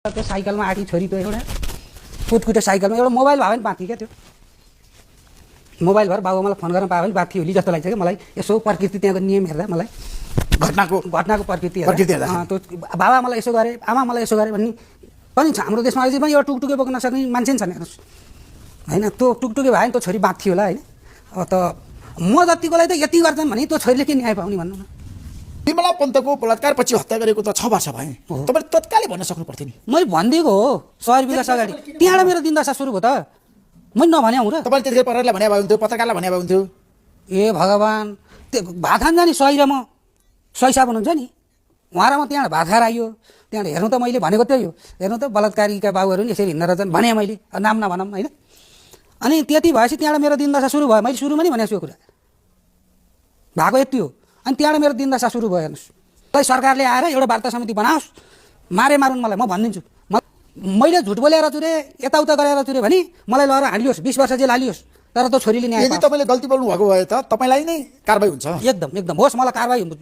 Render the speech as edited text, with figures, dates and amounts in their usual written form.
त्यो साइकलमा आँटी छोरी त्यो एउटा कुटकुटे साइकलमा एउटा मोबाइल भयो भने बाँथी क्या त्यो मोबाइल भएर बाबु मलाई फोन गर्न पायो भने बाँथी होली जस्तो लाग्छ क्या मलाई यसो प्रकृति त्यहाँको नियम हेर्दा मलाई घटनाको प्रकृति हेर्दा त्यो बाबा मलाई यसो गरे आमा मलाई यसो गरे भन्ने पनि छ हाम्रो देशमा अझै पनि एउटा टुकटुके बोक्न नसक्ने मान्छे नि छन् हेर्नुहोस् होइन त्यो टुकटुके भयो भने त्यो छोरी बाँथी होला होइन अब त म जतिकोलाई त यति गर्छन् भने त्यो छोरीले के न्याय पाउने भन्नु न विमला पन्तको बलात्कारपछि हत्या गरेको त 6 वर्ष भयो तपाईले तत्कालै भन्न सक्नु पर्थ्यो नि मैले भनिदिएको हो 100 विकास अगाडि त्यहाँबाट मेरो दिनदशा सुरु भयो त मैले नभने हुँ र तपाईले त्यतिखेर प्रहरीलाई भने भए हुन्थ्यो पत्रकारलाई भने भए हुन्थ्यो ए भगवान् त्यो भात खान जाने सही र म सही साबुन हुन्छ नि उहाँ र म त्यहाँबाट भात खाएर आइयो त्यहाँबाट हेर्नु त मैले भनेको त्यही हो हेर्नु त बलात्कारीका बाबुहरू नि यसरी हिँड्न रहेछन् भने मैले नाम नभनौँ होइन अनि त्यति भएपछि त्यहाँबाट मेरो दिनदशा सुरु भयो मैले सुरुमा नि भनेको छु यो कुरा भएको यति हो अनि त्यहाँबाट मेरो दिनदशा सुरु भयो हेर्नुहोस् तै सरकारले आएर एउटा वार्ता समिति बनाओस् मारे मारुन् मलाई म भनिदिन्छु मैले झुट बोलेर चुरे यताउता गरेर चुरे भने मलाई लगेर हालियोस् 20 वर्ष जेल हालियोस् तर त्यो छोरीले न्याय यदि तपाईले गल्ती बोल्नु भएको भए त तपाईलाई नै कारबाही हुन्छ एकदम होस् मलाई कारबाही हुन्छ